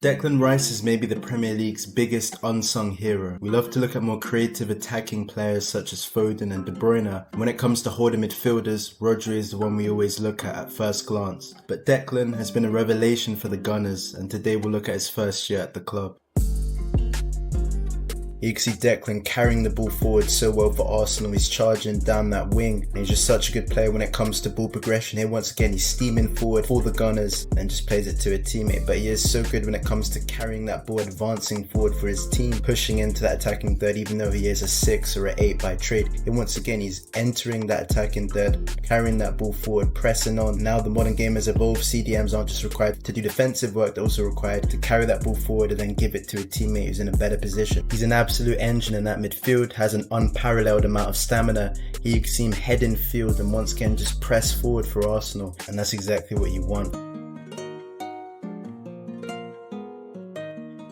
Declan Rice is maybe the Premier League's biggest unsung hero. We love to look at more creative attacking players such as Foden and De Bruyne. When it comes to holding midfielders, Rodri is the one we always look at first glance. But Declan has been a revelation for the Gunners, and today we'll look at his first year at the club. You can see Declan carrying the ball forward so well for Arsenal. He's charging down that wing, and he's just such a good player when it comes to ball progression. Here once again he's steaming forward for the Gunners and just plays it to a teammate, but he is so good when it comes to carrying that ball, advancing forward for his team, pushing into that attacking third even though he is a 6 or an 8 by trade. And once again he's entering that attacking third, carrying that ball forward, pressing on. Now the modern game has evolved. CDMs aren't just required to do defensive work, they're also required to carry that ball forward and then give it to a teammate who's in a better position. He's an absolute engine in that midfield, has an unparalleled amount of stamina. Here you can see him head in field and once again just press forward for Arsenal, and that's exactly what you want.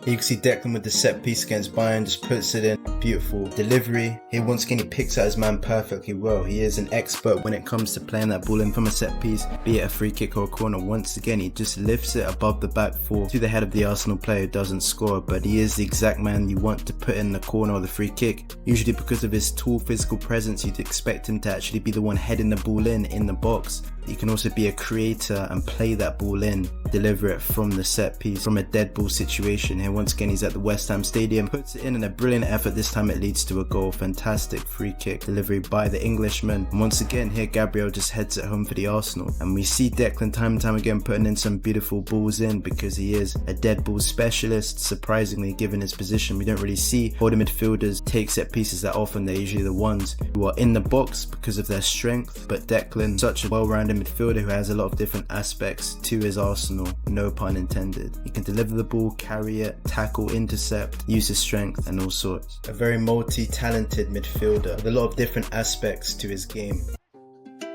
Here you can see Declan with the set piece against Bayern, just puts it in. Beautiful delivery. Here once again he picks out his man perfectly well. He is an expert when it comes to playing that ball in from a set piece, be it a free kick or a corner. Once again he just lifts it above the back four to the head of the Arsenal player who doesn't score, but he is the exact man you want to put in the corner or the free kick. Usually because of his tall physical presence you'd expect him to actually be the one heading the ball in the box. He can also be a creator and play that ball in, deliver it from the set piece, from a dead ball situation. Here once again he's at the West Ham Stadium, puts it in a brilliant effort. This time it leads to a goal. Fantastic free kick delivery by the Englishman. And once again here Gabriel just heads it home for the Arsenal. And we see Declan time and time again putting in some beautiful balls in because he is a dead ball specialist. Surprisingly, given his position, we don't really see holding midfielders take set pieces that often. They're usually the ones who are in the box because of their strength. But Declan, such a well-rounded midfielder who has a lot of different aspects to his arsenal, no pun intended. He can deliver the ball, carry it, tackle, intercept, use his strength and all sorts. A very multi-talented midfielder with a lot of different aspects to his game.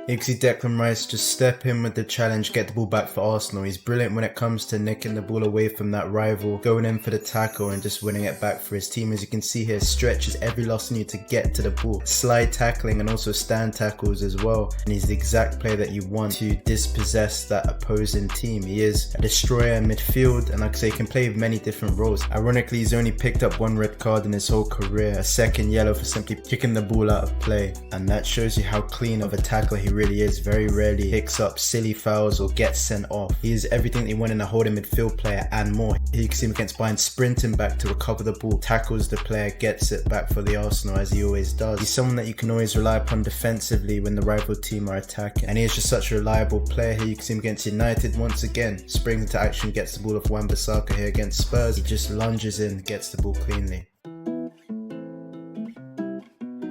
You can see Declan Rice just step in with the challenge, get the ball back for Arsenal. He's brilliant when it comes to nicking the ball away from that rival, going in for the tackle and just winning it back for his team. As you can see here, stretches every last need to get to the ball. Slide tackling and also stand tackles as well. And he's the exact player that you want to dispossess that opposing team. He is a destroyer in midfield, and like I say, he can play many different roles. Ironically, he's only picked up one red card in his whole career, a second yellow for simply kicking the ball out of play. And that shows you how clean of a tackler he really is. Very rarely picks up silly fouls or gets sent off. He is everything that you want in a holding midfield player and more. Here you can see him against Bayern sprinting back to recover the ball, tackles the player, gets it back for the Arsenal as he always does. He's someone that you can always rely upon defensively when the rival team are attacking, and he is just such a reliable player. Here you can see him against United once again, springs into action, gets the ball off Wan-Bissaka. Here against Spurs, he just lunges in, gets the ball cleanly.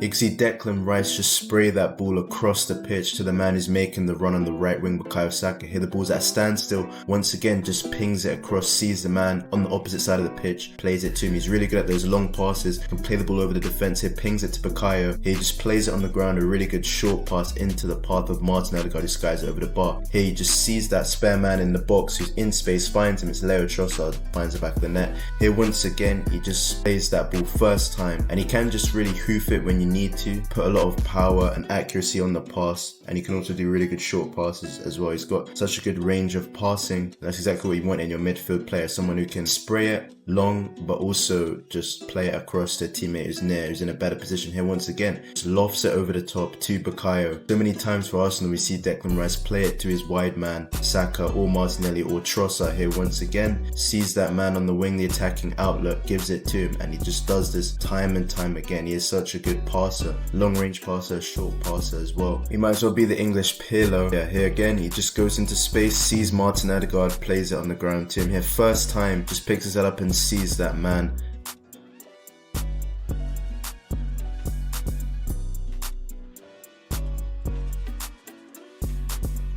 You can see Declan Rice just spray that ball across the pitch to the man who's making the run on the right wing, Bukayo Saka. Here the ball's at a standstill. Once again, just pings it across, sees the man on the opposite side of the pitch, plays it to him. He's really good at those long passes, can play the ball over the defence. Here pings it to Bukayo. Here he just plays it on the ground, a really good short pass into the path of Martin Odegaard, who skies it over the bar. Here he just sees that spare man in the box who's in space, finds him. It's Leo Trossard, finds the back of the net. Here once again, he just plays that ball first time, and he can just really hoof it when you need to, put a lot of power and accuracy on the pass, and he can also do really good short passes as well. He's got such a good range of passing. That's exactly what you want in your midfield player, someone who can spray it long but also just play it across to a teammate who's near, who's in a better position. Here once again just lofts it over the top to Bukayo. So many times for Arsenal we see Declan Rice play it to his wide man Saka or Martinelli or Trossard. Here once again sees that man on the wing, the attacking outlet, gives it to him, and he just does this time and time again. He is such a good passer, long range passer, short passer as well. He might as well be the English Pirlo. Yeah, here again he just goes into space, sees Martin Odegaard, plays it on the ground to him. Here first time just picks his head up and sees that man